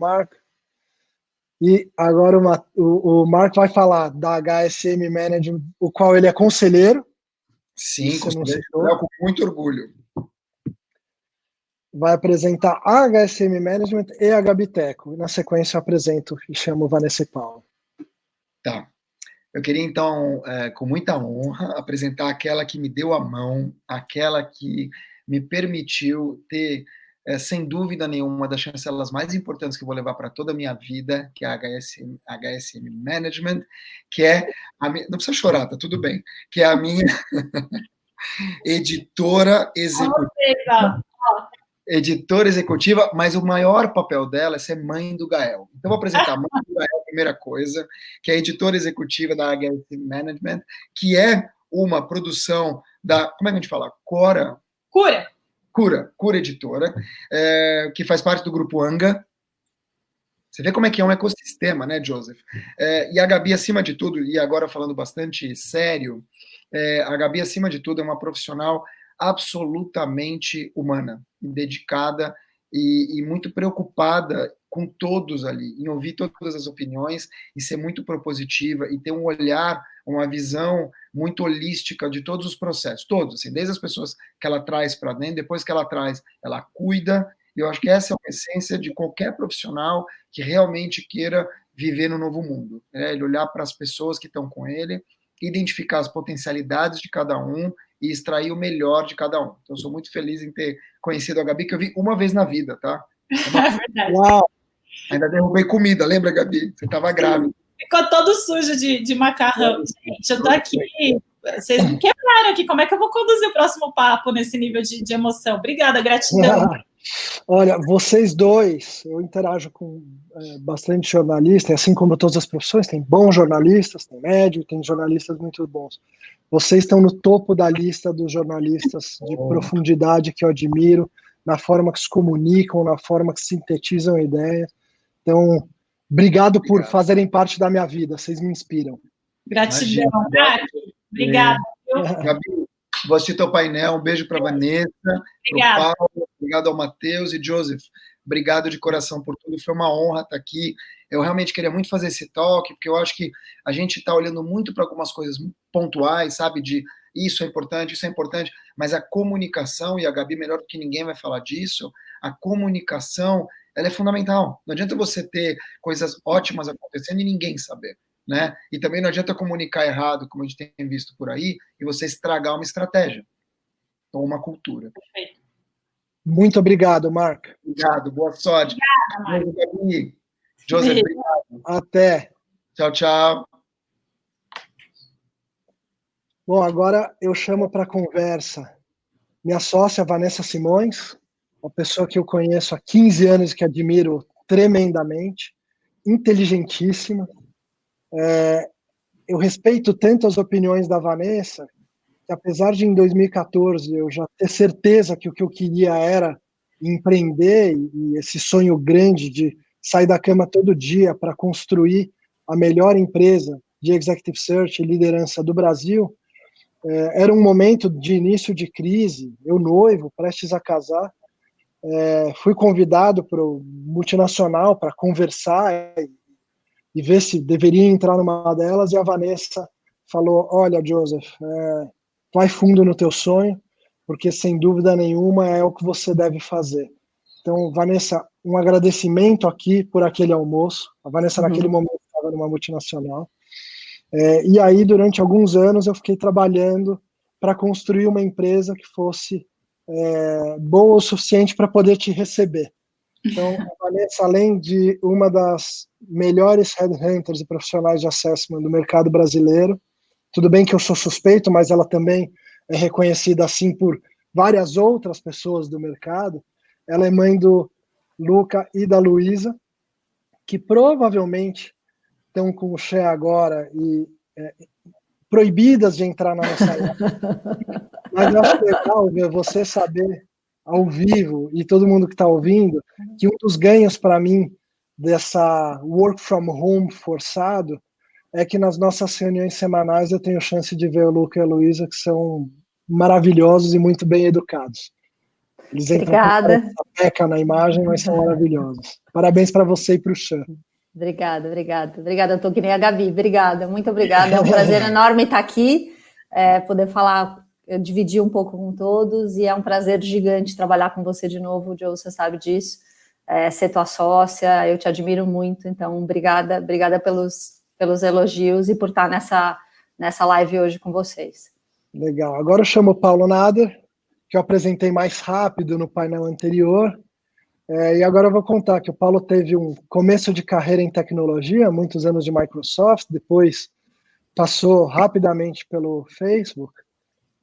Mark. E agora o Mark vai falar da HSM Management, o qual ele é conselheiro. Sim, conselheiro com muito orgulho. Vai apresentar a HSM Management e a Gabiteco. Na sequência, eu apresento e chamo Vanessa e Paulo. Tá. Eu queria, então, com muita honra, apresentar aquela que me deu a mão, aquela que me permitiu ter, sem dúvida nenhuma, das chancelas mais importantes que eu vou levar para toda a minha vida, que é a HSM Management, que é a minha, não precisa chorar, tá tudo bem, que é a minha editora executiva. Editora executiva, mas o maior papel dela é ser mãe do Gael. Então, vou apresentar a mãe do Gael, a primeira coisa, que é a editora executiva da HSM Management, que é uma produção da, como é que a gente fala? Cura Editora, que faz parte do grupo Anga. Você vê como é que é um ecossistema, né, Joseph? E a Gabi, acima de tudo, e agora falando bastante sério, a Gabi, acima de tudo, é uma profissional absolutamente humana, dedicada e muito preocupada com todos ali, em ouvir todas as opiniões e ser muito propositiva e ter um olhar, uma visão muito holística de todos os processos, todos, assim, desde as pessoas que ela traz para dentro, depois que ela traz, ela cuida, e eu acho que essa é a essência de qualquer profissional que realmente queira viver no novo mundo, né? Ele olhar para as pessoas que estão com ele, identificar as potencialidades de cada um e extrair o melhor de cada um. Então, eu sou muito feliz em ter conhecido a Gabi, que eu vi uma vez na vida, tá? É verdade. Uau! Ainda derrubei comida, lembra, Gabi? Você estava grávida. Ficou todo sujo de macarrão. Gente, eu tô aqui, vocês me quebraram aqui, como é que eu vou conduzir o próximo papo nesse nível de emoção? Obrigada, gratidão. Olha, vocês dois, eu interajo com bastante jornalista, assim como todas as profissões, tem bons jornalistas, tem médio, tem jornalistas muito bons. Vocês estão no topo da lista dos jornalistas de profundidade que eu admiro, na forma que se comunicam, na forma que sintetizam ideias. Então, obrigado por fazerem parte da minha vida, vocês me inspiram. Gratidão, Mark. Obrigada. Gabi, vou assistir teu painel, um beijo para a Vanessa, para o Paulo, obrigado ao Matheus e Joseph. Obrigado de coração por tudo, foi uma honra estar aqui. Eu realmente queria muito fazer esse toque, porque eu acho que a gente está olhando muito para algumas coisas pontuais, sabe, de isso é importante, mas a comunicação, e a Gabi melhor do que ninguém vai falar disso, a comunicação, ela é fundamental. Não adianta você ter coisas ótimas acontecendo e ninguém saber, né? E também não adianta comunicar errado, como a gente tem visto por aí, e você estragar uma estratégia ou uma cultura. Perfeito. Muito obrigado, Mark. Obrigado, boa sorte. Obrigada, Mark. Gabi. Joseph, obrigado. Até. Tchau, tchau. Bom, agora eu chamo para conversa minha sócia, Vanessa Simões, uma pessoa que eu conheço há 15 anos e que admiro tremendamente, inteligentíssima. Eu respeito tanto as opiniões da Vanessa, que apesar de em 2014 eu já ter certeza que o que eu queria era empreender e esse sonho grande de sair da cama todo dia para construir a melhor empresa de executive search e liderança do Brasil, era um momento de início de crise, eu noivo, prestes a casar, fui convidado para o multinacional para conversar e ver se deveria entrar numa delas, e a Vanessa falou, olha, Joseph, vai fundo no teu sonho, porque sem dúvida nenhuma é o que você deve fazer. Então, Vanessa, um agradecimento aqui por aquele almoço. A Vanessa naquele momento estava numa multinacional. E aí, durante alguns anos, eu fiquei trabalhando para construir uma empresa que fosse boa o suficiente para poder te receber. Então, a Vanessa, além de uma das melhores headhunters e profissionais de assessment do mercado brasileiro, tudo bem que eu sou suspeito, mas ela também é reconhecida assim por várias outras pessoas do mercado. Ela é mãe do Luca e da Luísa, que provavelmente estão com o Xé agora e proibidas de entrar na nossa live. Mas eu acho legal ver você saber ao vivo, e todo mundo que está ouvindo, que um dos ganhos para mim dessa work from home forçado é que nas nossas reuniões semanais eu tenho chance de ver o Luca e a Luísa, que são maravilhosos e muito bem educados. Eles entram Obrigada. com a peca na imagem, mas são maravilhosos. Parabéns para você e para o Chan. Obrigada. Eu tô que nem a Gabi. Obrigada, muito obrigada. É um prazer enorme estar aqui, poder falar, dividir um pouco com todos, e é um prazer gigante trabalhar com você de novo, Joe, você sabe disso. Ser tua sócia, eu te admiro muito, então obrigada pelos elogios e por estar nessa live hoje com vocês. Legal. Agora eu chamo o Paulo Nader, que eu apresentei mais rápido no painel anterior, e agora eu vou contar que o Paulo teve um começo de carreira em tecnologia, muitos anos de Microsoft, depois passou rapidamente pelo Facebook,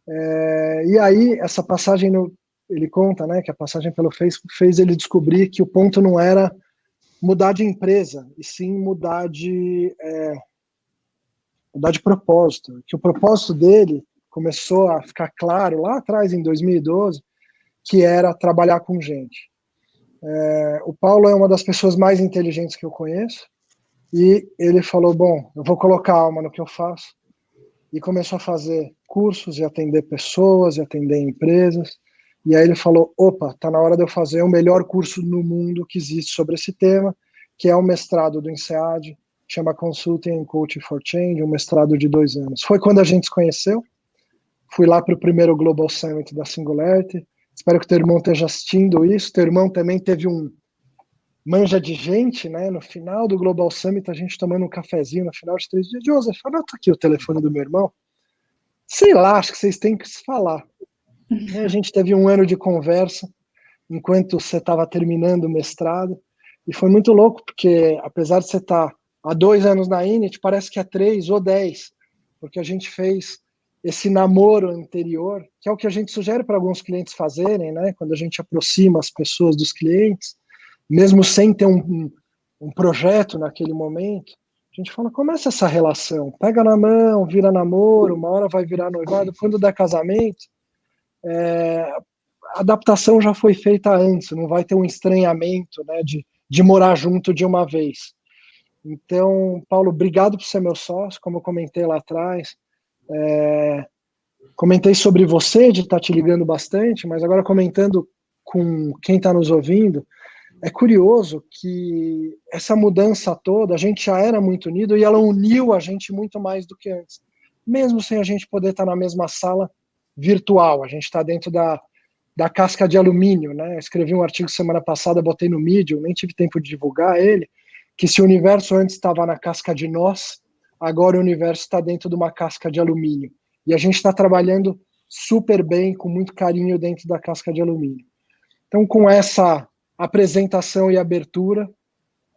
e aí essa passagem ele conta, né, que a passagem pelo Facebook fez ele descobrir que o ponto não era mudar de empresa, e sim mudar de propósito, que o propósito dele começou a ficar claro lá atrás, em 2012, que era trabalhar com gente. O Paulo é uma das pessoas mais inteligentes que eu conheço, e ele falou, bom, eu vou colocar alma no que eu faço, e começou a fazer cursos, e atender pessoas, e atender empresas, e aí ele falou, opa, tá na hora de eu fazer o melhor curso no mundo que existe sobre esse tema, que é o mestrado do INSEAD, chama Consulting and Coaching for Change, um mestrado de 2 anos. Foi quando a gente se conheceu, fui lá para o primeiro Global Summit da Singularity, espero que o teu irmão esteja assistindo isso, teu irmão também teve um manja de gente, né, no final do Global Summit, a gente tomando um cafezinho no final de 3 dias, Joseph, anota aqui o telefone do meu irmão, sei lá, acho que vocês têm que se falar. E a gente teve 1 ano de conversa, enquanto você estava terminando o mestrado, e foi muito louco, porque apesar de você estar há 2 anos na Init, parece que há 3 ou 10, porque a gente fez esse namoro anterior, que é o que a gente sugere para alguns clientes fazerem, né? Quando a gente aproxima as pessoas dos clientes, mesmo sem ter um projeto naquele momento, a gente fala, começa essa relação, pega na mão, vira namoro, uma hora vai virar noivado, quando der casamento, a adaptação já foi feita antes, não vai ter um estranhamento, né, de morar junto de uma vez. Então, Paulo, obrigado por ser meu sócio, como eu comentei lá atrás. Comentei sobre você, de estar te ligando bastante, mas agora comentando com quem está nos ouvindo, é curioso que essa mudança toda, a gente já era muito unido e ela uniu a gente muito mais do que antes. Mesmo sem a gente poder estar na mesma sala virtual, a gente está dentro da casca de alumínio, né? Eu escrevi um artigo semana passada, botei no Medium, nem tive tempo de divulgar ele, que se o universo antes estava na casca de nós, agora o universo está dentro de uma casca de alumínio. E a gente está trabalhando super bem, com muito carinho dentro da casca de alumínio. Então, com essa apresentação e abertura,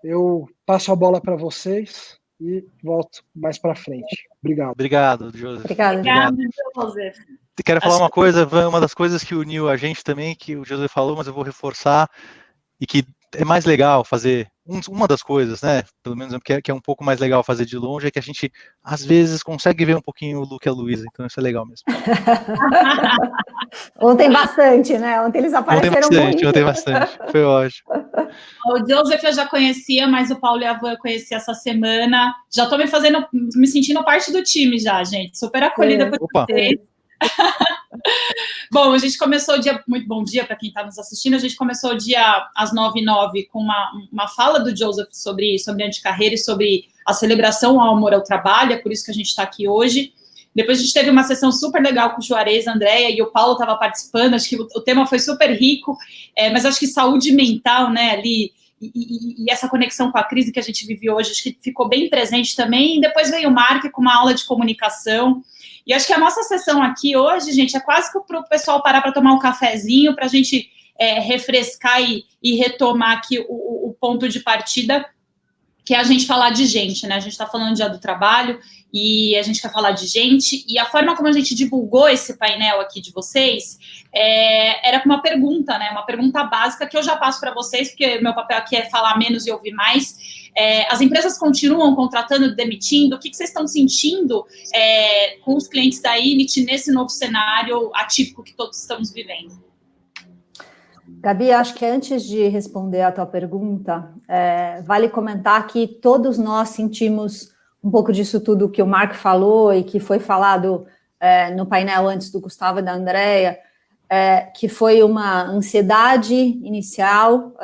eu passo a bola para vocês e volto mais para frente. Obrigado. Obrigado, Joseph. Obrigado, Joseph. Quero falar uma coisa, uma das coisas que uniu a gente também, que o Joseph falou, mas eu vou reforçar, e que é mais legal fazer, uma das coisas, né, pelo menos que é um pouco mais legal fazer de longe, é que a gente, às vezes, consegue ver um pouquinho o Luke e a Luísa, então isso é legal mesmo. Ontem bastante, né? Ontem eles apareceram muito. Ontem bastante, foi ótimo. O Joseph eu já conhecia, mas o Paulo e a Van eu conheci essa semana. Já estou me sentindo parte do time já, gente. Super acolhida por vocês. Bom, a gente começou o dia, muito bom dia para quem está nos assistindo, a gente começou o dia às 9h09 com uma fala do Joseph sobre anticarreira e sobre a celebração ao amor ao trabalho, é por isso que a gente está aqui hoje. Depois a gente teve uma sessão super legal com o Juarez, a Andréia e o Paulo estava participando, acho que o tema foi super rico, mas acho que saúde mental, né, ali, e essa conexão com a crise que a gente vive hoje, acho que ficou bem presente também, e depois veio o Mark com uma aula de comunicação, e acho que a nossa sessão aqui hoje, gente, é quase que para o pessoal parar para tomar um cafezinho, para a gente refrescar e retomar aqui o ponto de partida, que é a gente falar de gente, né? A gente está falando dia do trabalho e a gente quer falar de gente, e a forma como a gente divulgou esse painel aqui de vocês era com uma pergunta, né? Uma pergunta básica que eu já passo para vocês, porque meu papel aqui é falar menos e ouvir mais. As empresas continuam contratando e demitindo? O que vocês estão sentindo com os clientes da Init nesse novo cenário atípico que todos estamos vivendo? Gabi, acho que antes de responder a tua pergunta, vale comentar que todos nós sentimos um pouco disso tudo que o Mark falou e que foi falado no painel antes do Gustavo e da Andréia. que foi uma ansiedade inicial,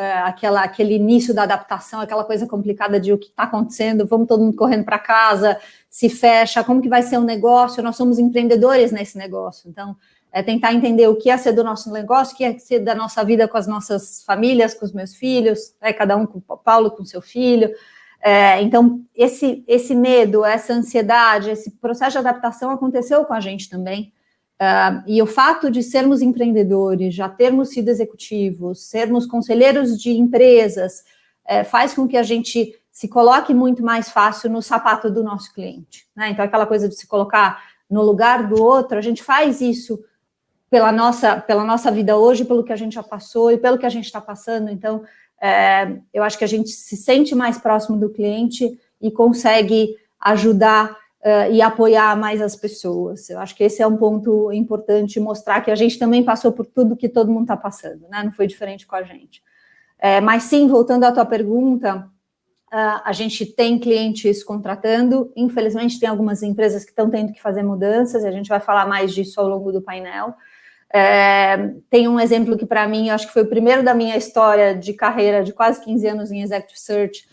aquele início da adaptação, aquela coisa complicada de o que está acontecendo, vamos todo mundo correndo para casa, se fecha, como que vai ser o negócio? Nós somos empreendedores nesse negócio, então tentar entender o que é ser do nosso negócio, o que é ser da nossa vida com as nossas famílias, com os meus filhos, cada um com o Paulo, com o seu filho. Então, esse medo, essa ansiedade, esse processo de adaptação aconteceu com a gente também. E o fato de sermos empreendedores, já termos sido executivos, sermos conselheiros de empresas, faz com que a gente se coloque muito mais fácil no sapato do nosso cliente, né? Então, aquela coisa de se colocar no lugar do outro, a gente faz isso pela nossa vida hoje, pelo que a gente já passou e pelo que a gente está passando. Então, eu acho que a gente se sente mais próximo do cliente e consegue ajudar e apoiar mais as pessoas. Eu acho que esse é um ponto importante, mostrar que a gente também passou por tudo que todo mundo está passando, né? Não foi diferente com a gente. Mas sim, voltando à tua pergunta, a gente tem clientes contratando, infelizmente tem algumas empresas que estão tendo que fazer mudanças, e a gente vai falar mais disso ao longo do painel. Tem um exemplo que para mim, acho que foi o primeiro da minha história de carreira, de quase 15 anos em Executive Search,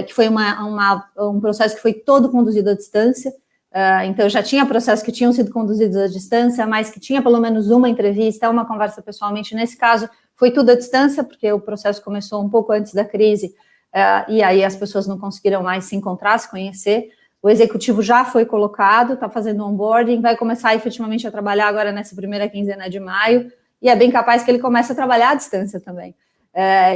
que foi um processo que foi todo conduzido à distância. Então, eu já tinha processos que tinham sido conduzidos à distância, mas que tinha pelo menos uma entrevista, uma conversa pessoalmente. Nesse caso, foi tudo à distância, porque o processo começou um pouco antes da crise, e aí as pessoas não conseguiram mais se encontrar, se conhecer. O executivo já foi colocado, está fazendo onboarding, vai começar efetivamente a trabalhar agora nessa primeira quinzena de maio, e é bem capaz que ele comece a trabalhar à distância também.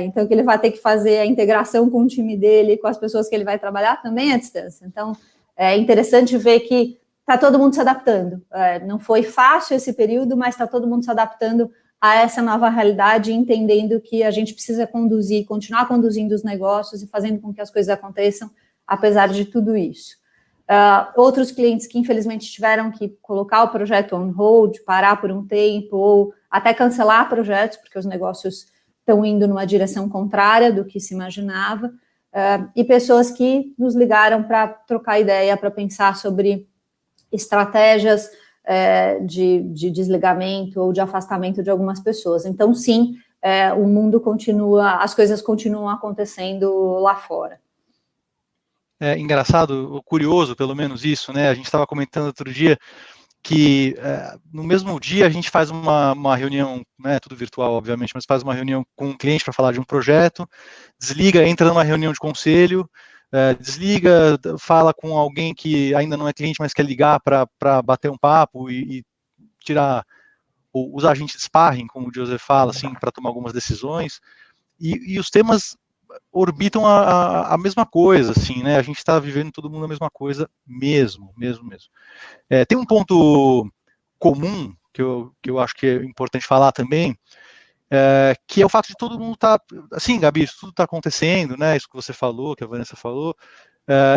Então, que ele vai ter que fazer a integração com o time dele, com as pessoas que ele vai trabalhar também à distância. Então, é interessante ver que está todo mundo se adaptando. Não foi fácil esse período, mas está todo mundo se adaptando a essa nova realidade, entendendo que a gente precisa continuar conduzindo os negócios e fazendo com que as coisas aconteçam, apesar de tudo isso. Outros clientes que, infelizmente, tiveram que colocar o projeto on hold, parar por um tempo, ou até cancelar projetos, porque os negócios estão indo numa direção contrária do que se imaginava, e pessoas que nos ligaram para trocar ideia, para pensar sobre estratégias de desligamento ou de afastamento de algumas pessoas. Então, sim, o mundo continua, as coisas continuam acontecendo lá fora. É engraçado, curioso, pelo menos isso, né? A gente estava comentando outro dia que no mesmo dia a gente faz uma reunião, né, tudo virtual, obviamente, mas faz uma reunião com um cliente para falar de um projeto, desliga, entra numa reunião de conselho, desliga, fala com alguém que ainda não é cliente, mas quer ligar para bater um papo e tirar, ou usar a gente de sparring, como o Joseph fala, assim, para tomar algumas decisões, e os temas orbitam a mesma coisa, assim, né? A gente está vivendo todo mundo a mesma coisa mesmo. Tem um ponto comum que eu acho que é importante falar também, que é o fato de todo mundo estar, assim, Gabi, isso tudo está acontecendo, né? Isso que você falou, que a Vanessa falou,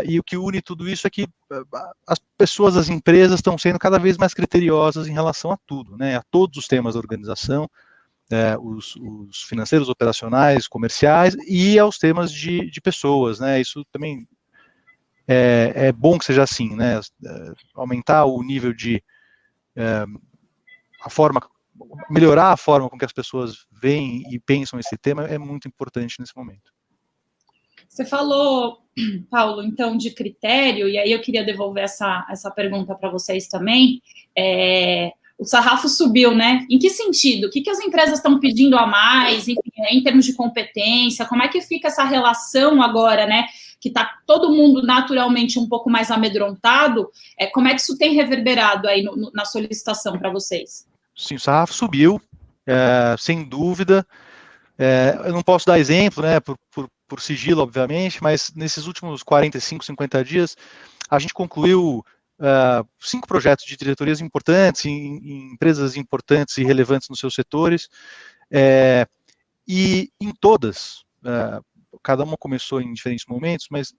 e o que une tudo isso é que as pessoas, as empresas estão sendo cada vez mais criteriosas em relação a tudo, né? A todos os temas da organização, os financeiros, operacionais, comerciais, e aos temas de pessoas, né? Isso também é bom que seja assim, né? Aumentar o nível de melhorar a forma com que as pessoas veem e pensam esse tema é muito importante nesse momento. Você falou, Paulo, então, de critério, e aí eu queria devolver essa pergunta para vocês também. O sarrafo subiu, né? Em que sentido? O que as empresas estão pedindo a mais, em termos de competência? Como é que fica essa relação agora, né? Que está todo mundo naturalmente um pouco mais amedrontado. Como é que isso tem reverberado aí na solicitação para vocês? Sim, o sarrafo subiu, sem dúvida. Eu não posso dar exemplo, né? Por sigilo, obviamente, mas nesses últimos 45, 50 dias, a gente concluiu 5 projetos de diretorias importantes, em empresas importantes e relevantes nos seus setores, e em todas, cada uma começou em diferentes momentos, mas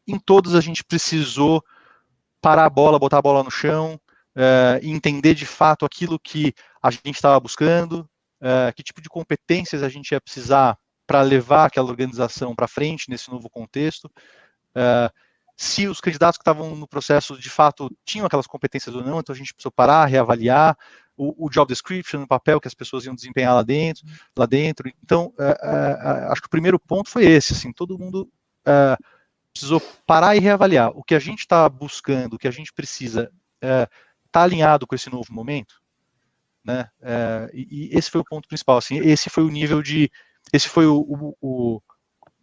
em todas a gente precisou parar a bola, botar a bola no chão, e entender de fato aquilo que a gente estava buscando, que tipo de competências a gente ia precisar para levar aquela organização para frente nesse novo contexto, se os candidatos que estavam no processo de fato tinham aquelas competências ou não, então a gente precisou parar, reavaliar, o job description, o papel que as pessoas iam desempenhar lá dentro. Então, acho que o primeiro ponto foi esse, assim, todo mundo precisou parar e reavaliar o que a gente está buscando, o que a gente precisa, está alinhado com esse novo momento, né? E esse foi o ponto principal, assim, esse foi o nível esse foi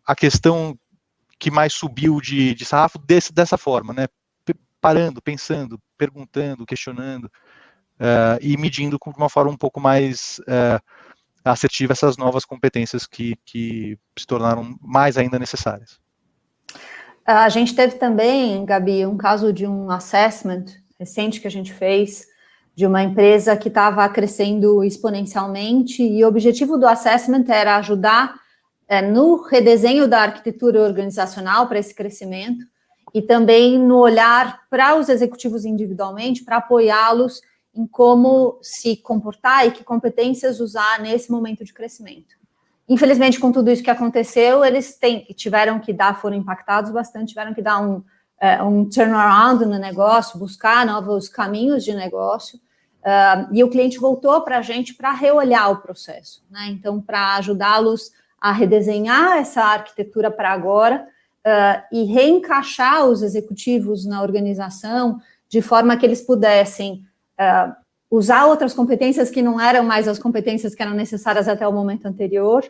a questão que mais subiu de sarrafo dessa forma, né? Parando, pensando, perguntando, questionando e medindo de uma forma um pouco mais assertiva essas novas competências que se tornaram mais ainda necessárias. A gente teve também, Gabi, um caso de um assessment recente que a gente fez de uma empresa que estava crescendo exponencialmente, e o objetivo do assessment era ajudar no redesenho da arquitetura organizacional para esse crescimento, e também no olhar para os executivos individualmente, para apoiá-los em como se comportar e que competências usar nesse momento de crescimento. Infelizmente, com tudo isso que aconteceu, eles tiveram que foram impactados bastante, tiveram que dar um turnaround no negócio, buscar novos caminhos de negócio, e o cliente voltou para a gente para reolhar o processo, né? Então, para ajudá-los a redesenhar essa arquitetura para agora e reencaixar os executivos na organização de forma que eles pudessem usar outras competências que não eram mais as competências que eram necessárias até o momento anterior,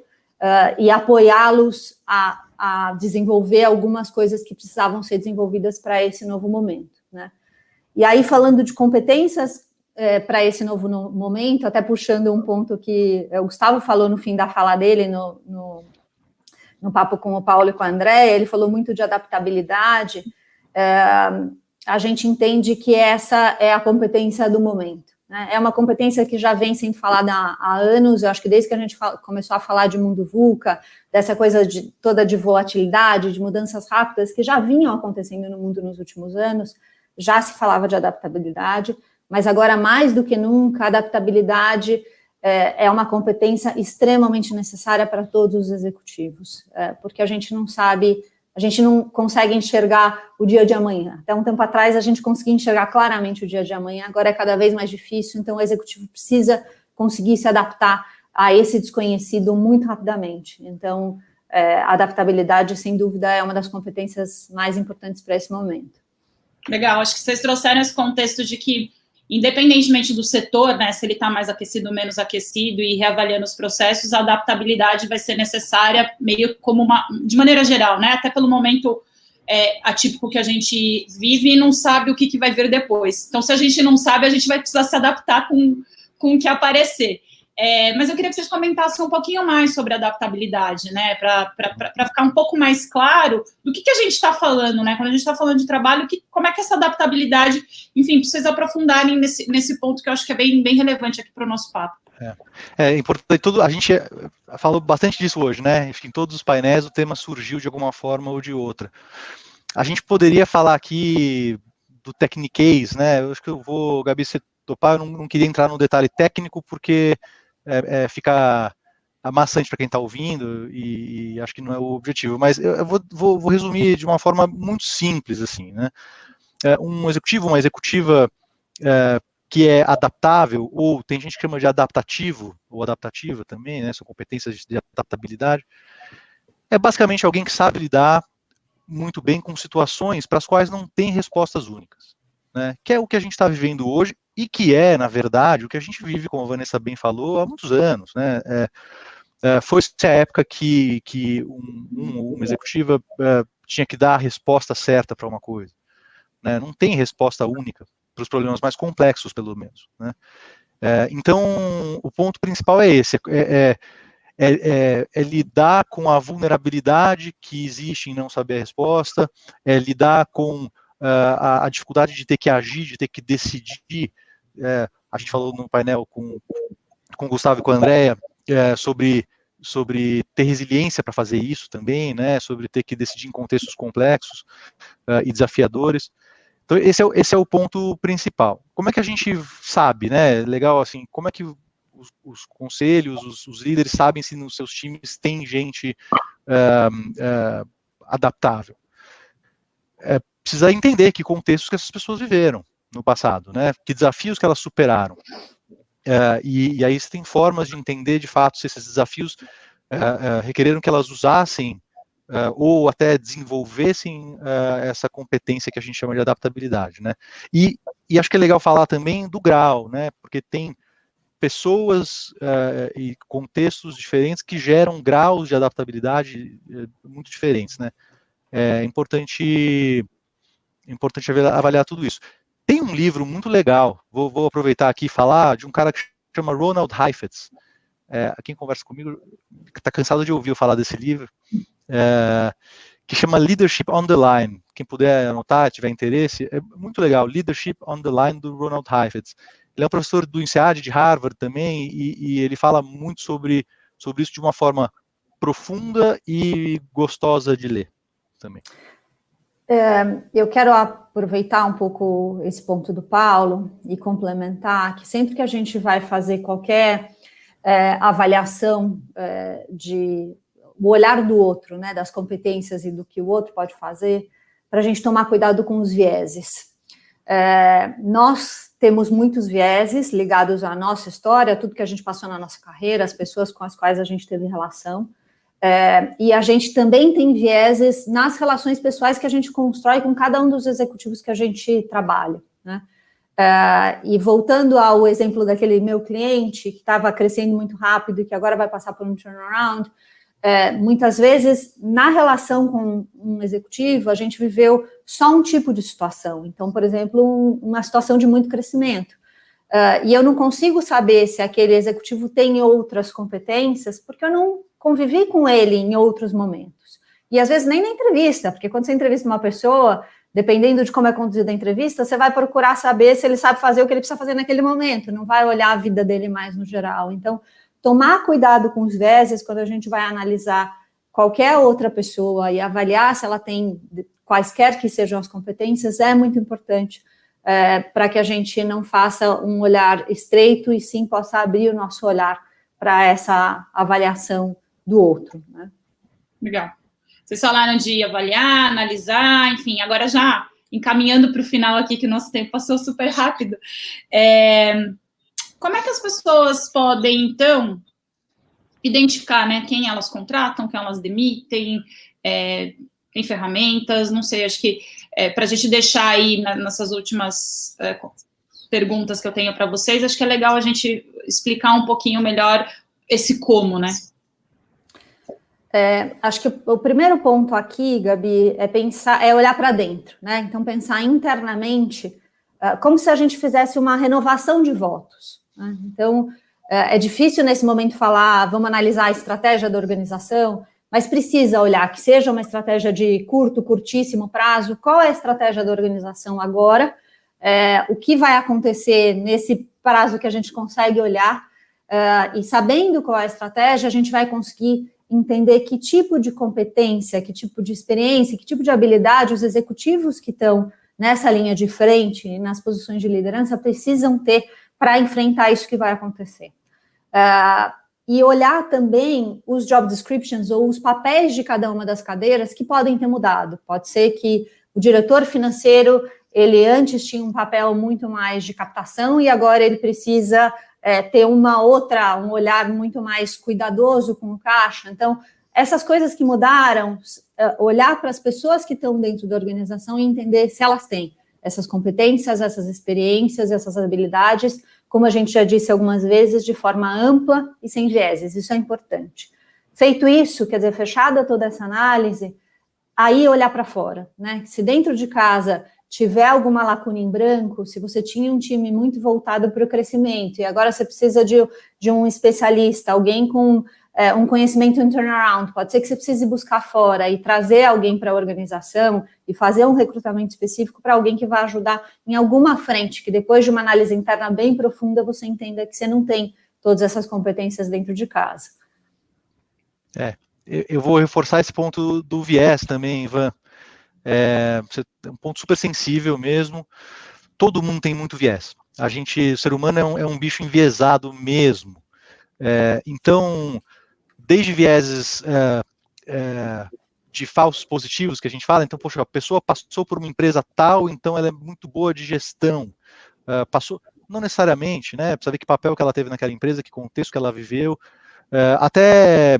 e apoiá-los a desenvolver algumas coisas que precisavam ser desenvolvidas para esse novo momento, né? E aí, falando de competências para esse novo momento, até puxando um ponto que o Gustavo falou no fim da fala dele, no papo com o Paulo e com a Andréia, ele falou muito de adaptabilidade. A gente entende que essa é a competência do momento, né? É uma competência que já vem sendo falada há anos. Eu acho que desde que a gente começou a falar de mundo VUCA, dessa coisa toda de volatilidade, de mudanças rápidas, que já vinham acontecendo no mundo nos últimos anos, já se falava de adaptabilidade, mas agora, mais do que nunca, a adaptabilidade é uma competência extremamente necessária para todos os executivos, porque a gente não sabe... A gente não consegue enxergar o dia de amanhã. Até um tempo atrás, a gente conseguia enxergar claramente o dia de amanhã, agora é cada vez mais difícil, então o executivo precisa conseguir se adaptar a esse desconhecido muito rapidamente. Então, a adaptabilidade, sem dúvida, é uma das competências mais importantes para esse momento. Legal, acho que vocês trouxeram esse contexto de que, independentemente do setor, né, se ele está mais aquecido ou menos aquecido, e reavaliando os processos, a adaptabilidade vai ser necessária meio como de maneira geral, né, até pelo momento atípico que a gente vive e não sabe o que vai vir depois. Então, se a gente não sabe, a gente vai precisar se adaptar com o que aparecer. Mas eu queria que vocês comentassem um pouquinho mais sobre adaptabilidade, né, para ficar um pouco mais claro do que a gente está falando, né, quando a gente está falando de trabalho, como é que essa adaptabilidade, enfim, para vocês aprofundarem nesse ponto que eu acho que é bem relevante aqui para o nosso papo. É importante, a gente falou bastante disso hoje, né, enfim, em todos os painéis o tema surgiu de alguma forma ou de outra. A gente poderia falar aqui do techniquez, né, eu acho que Gabi, você topar, eu não queria entrar no detalhe técnico, porque fica amassante para quem está ouvindo, e acho que não é o objetivo, mas eu vou resumir de uma forma muito simples, assim, né? Um executivo, uma executiva que é adaptável, ou tem gente que chama de adaptativo, ou adaptativa também, né? São competências de adaptabilidade, é basicamente alguém que sabe lidar muito bem com situações para as quais não tem respostas únicas, né? Que é o que a gente está vivendo hoje, e que é, na verdade, o que a gente vive, como a Vanessa bem falou, há muitos anos, né? Foi a época que uma executiva tinha que dar a resposta certa para uma coisa, né? Não tem resposta única para os problemas mais complexos, pelo menos, né? Então, o ponto principal é esse, lidar com a vulnerabilidade que existe em não saber a resposta, lidar com a dificuldade de ter que agir, de ter que decidir. A gente falou no painel com o Gustavo e com a Andréia sobre ter resiliência para fazer isso também, né, sobre ter que decidir em contextos complexos e desafiadores. Então, esse é o ponto principal. Como é que a gente sabe, né, legal, assim, como é que os conselhos, os líderes sabem se nos seus times tem gente adaptável? Precisa entender que contextos que essas pessoas viveram no passado, né? Que desafios que elas superaram. E aí você tem formas de entender, de fato, se esses desafios requereram que elas usassem ou até desenvolvessem essa competência que a gente chama de adaptabilidade, né? E acho que é legal falar também do grau, né? Porque tem pessoas e contextos diferentes que geram graus de adaptabilidade muito diferentes, né? É importante avaliar tudo isso. Tem um livro muito legal, vou aproveitar aqui e falar de um cara que chama Ronald Heifetz. Quem conversa comigo está cansado de ouvir eu falar desse livro, que chama Leadership on the Line. Quem puder anotar, tiver interesse, é muito legal. Leadership on the Line, do Ronald Heifetz. Ele é um professor do INSEAD de Harvard também, e ele fala muito sobre isso de uma forma profunda e gostosa de ler também. Eu quero aproveitar um pouco esse ponto do Paulo e complementar que sempre que a gente vai fazer qualquer avaliação o olhar do outro, né, das competências e do que o outro pode fazer, para a gente tomar cuidado com os vieses. Nós temos muitos vieses ligados à nossa história, tudo que a gente passou na nossa carreira, as pessoas com as quais a gente teve relação, e a gente também tem vieses nas relações pessoais que a gente constrói com cada um dos executivos que a gente trabalha, né? E voltando ao exemplo daquele meu cliente que estava crescendo muito rápido e que agora vai passar por um turnaround, muitas vezes, na relação com um executivo, a gente viveu só um tipo de situação. Então, por exemplo, uma situação de muito crescimento. E eu não consigo saber se aquele executivo tem outras competências, porque eu não convivi com ele em outros momentos. E, às vezes, nem na entrevista, porque quando você entrevista uma pessoa, dependendo de como é conduzida a entrevista, você vai procurar saber se ele sabe fazer o que ele precisa fazer naquele momento, não vai olhar a vida dele mais no geral. Então, tomar cuidado com os vieses quando a gente vai analisar qualquer outra pessoa e avaliar se ela tem quaisquer que sejam as competências é muito importante para que a gente não faça um olhar estreito e sim possa abrir o nosso olhar para essa avaliação do outro, né? Legal. Vocês falaram de avaliar, analisar, enfim, agora já encaminhando para o final aqui, que o nosso tempo passou super rápido. Como é que as pessoas podem, então, identificar, né, quem elas contratam, quem elas demitem, tem ferramentas, não sei, acho que para a gente deixar aí nessas últimas perguntas que eu tenho para vocês, acho que é legal a gente explicar um pouquinho melhor esse como, né? Acho que o primeiro ponto aqui, Gabi, é olhar para dentro, né? Então, pensar internamente, como se a gente fizesse uma renovação de votos, né? Então, é difícil nesse momento falar, vamos analisar a estratégia da organização, mas precisa olhar que seja uma estratégia de curtíssimo prazo, qual é a estratégia da organização agora, o que vai acontecer nesse prazo que a gente consegue olhar, e sabendo qual é a estratégia, a gente vai conseguir entender que tipo de competência, que tipo de experiência, que tipo de habilidade os executivos que estão nessa linha de frente, nas posições de liderança, precisam ter para enfrentar isso que vai acontecer. E olhar também os job descriptions ou os papéis de cada uma das cadeiras que podem ter mudado. Pode ser que o diretor financeiro, ele antes tinha um papel muito mais de captação e agora ele precisa ter um olhar muito mais cuidadoso com o caixa. Então, essas coisas que mudaram, olhar para as pessoas que estão dentro da organização e entender se elas têm essas competências, essas experiências, essas habilidades, como a gente já disse algumas vezes, de forma ampla e sem vieses. Isso é importante. Feito isso, quer dizer, fechada toda essa análise, aí olhar para fora, né? Se dentro de casa tiver alguma lacuna em branco, se você tinha um time muito voltado para o crescimento e agora você precisa de um especialista, alguém com um conhecimento em turnaround, pode ser que você precise buscar fora e trazer alguém para a organização e fazer um recrutamento específico para alguém que vai ajudar em alguma frente, que depois de uma análise interna bem profunda, você entenda que você não tem todas essas competências dentro de casa. Eu vou reforçar esse ponto do viés também, Ivan. É um ponto super sensível mesmo. Todo mundo tem muito viés. O ser humano é um bicho enviesado mesmo. Então, desde vieses de falsos positivos que a gente fala, então, poxa, a pessoa passou por uma empresa tal, então ela é muito boa de gestão. não necessariamente, né? Precisa ver que papel que ela teve naquela empresa, que contexto que ela viveu, até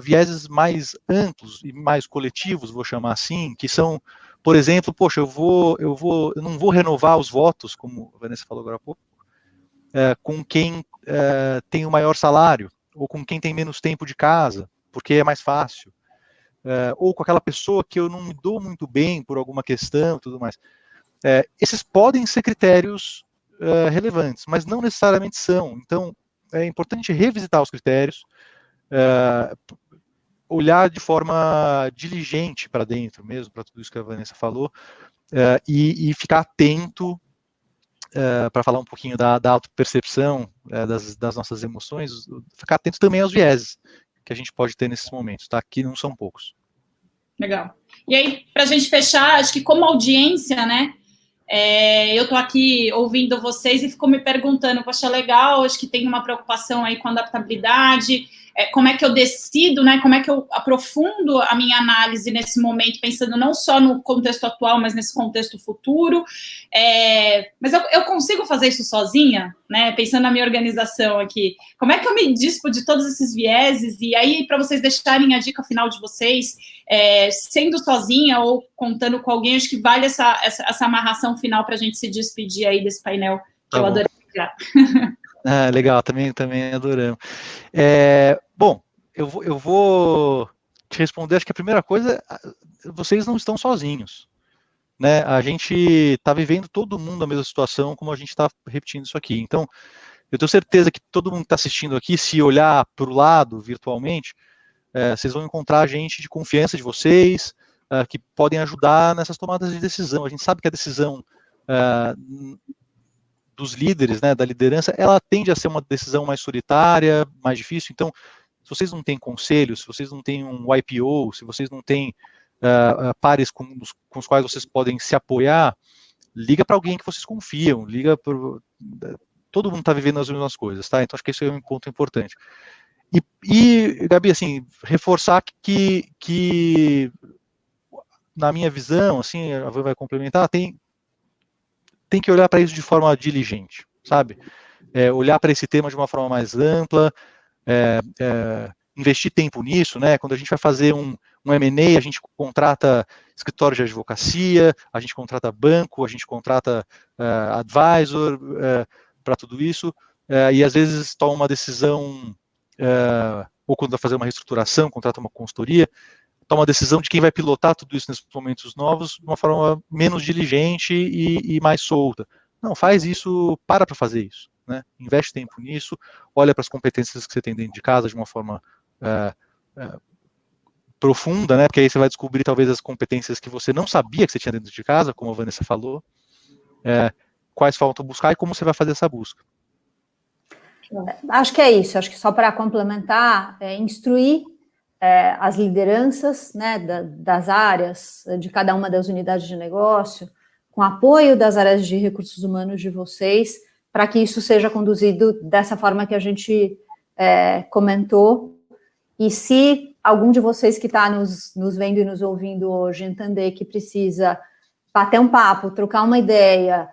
vieses mais amplos e mais coletivos, vou chamar assim, que são, por exemplo, poxa, eu não vou renovar os votos, como a Vanessa falou agora há pouco, com quem tem o maior salário, ou com quem tem menos tempo de casa, porque é mais fácil, ou com aquela pessoa que eu não me dou muito bem por alguma questão e tudo mais. Esses podem ser critérios relevantes, mas não necessariamente são. Então, é importante revisitar os critérios, olhar de forma diligente para dentro mesmo, para tudo isso que a Vanessa falou, e ficar atento, para falar um pouquinho da autopercepção, das nossas emoções, ficar atento também aos vieses que a gente pode ter nesses momentos, tá? Que não são poucos. Legal. E aí, para a gente fechar, acho que como audiência, né, eu estou aqui ouvindo vocês e fico me perguntando, poxa, legal, acho que tem uma preocupação aí com a adaptabilidade, como é que eu decido, né, como é que eu aprofundo a minha análise nesse momento, pensando não só no contexto atual, mas nesse contexto futuro, mas eu consigo fazer isso sozinha, né, pensando na minha organização aqui, como é que eu me dispo de todos esses vieses, e aí para vocês deixarem a dica final de vocês, sendo sozinha ou contando com alguém, acho que vale essa amarração final para a gente se despedir aí desse painel, que eu adorei. Legal, também adoramos. Bom, eu vou te responder, acho que a primeira coisa, vocês não estão sozinhos, né? A gente está vivendo todo mundo a mesma situação, como a gente está repetindo isso aqui. Então, eu tenho certeza que todo mundo que está assistindo aqui, se olhar para o lado virtualmente, vocês vão encontrar gente de confiança de vocês, que podem ajudar nessas tomadas de decisão. A gente sabe que a decisão dos líderes, né, da liderança, ela tende a ser uma decisão mais solitária, mais difícil. Então, se vocês não têm conselhos, se vocês não têm um YPO, se vocês não têm pares com os quais vocês podem se apoiar, liga para alguém que vocês confiam, todo mundo está vivendo as mesmas coisas, tá? Então, acho que esse é um ponto importante. E Gabi, assim, reforçar que na minha visão, assim, a Van vai complementar, tem que olhar para isso de forma diligente, sabe? Olhar para esse tema de uma forma mais ampla, investir tempo nisso, né? Quando a gente vai fazer um M&A, a gente contrata escritório de advocacia, a gente contrata banco, a gente contrata advisor para tudo isso, e às vezes toma uma decisão, ou quando vai fazer uma reestruturação, contrata uma consultoria, toma uma decisão de quem vai pilotar tudo isso nesses momentos novos de uma forma menos diligente e mais solta. Não, faz isso, para fazer isso, né? Investe tempo nisso, olha para as competências que você tem dentro de casa de uma forma profunda, né? Porque aí você vai descobrir talvez as competências que você não sabia que você tinha dentro de casa, como a Vanessa falou, quais faltam buscar e como você vai fazer essa busca. Acho que é isso, acho que só para complementar, instruir as lideranças, né, das áreas, de cada uma das unidades de negócio, com apoio das áreas de recursos humanos de vocês, para que isso seja conduzido dessa forma que a gente comentou. E se algum de vocês que está nos vendo e nos ouvindo hoje entender que precisa bater um papo, trocar uma ideia,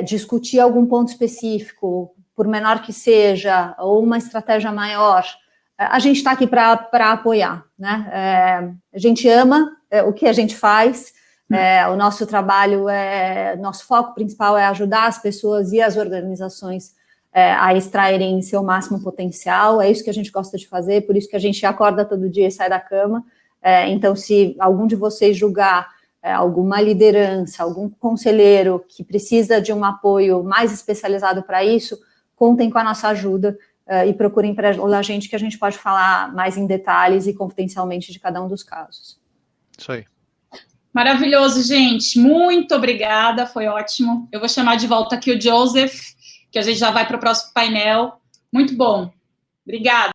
discutir algum ponto específico, por menor que seja, ou uma estratégia maior, a gente está aqui para apoiar, né? A gente ama o que a gente faz, o nosso trabalho, nosso foco principal é ajudar as pessoas e as organizações a extraírem seu máximo potencial, é isso que a gente gosta de fazer, por isso que a gente acorda todo dia e sai da cama. Então, se algum de vocês julgar alguma liderança, algum conselheiro que precisa de um apoio mais especializado para isso, contem com a nossa ajuda, e procurem para a gente, que a gente pode falar mais em detalhes e confidencialmente de cada um dos casos. Isso aí. Maravilhoso, gente. Muito obrigada, foi ótimo. Eu vou chamar de volta aqui o Joseph, que a gente já vai para o próximo painel. Muito bom. Obrigada.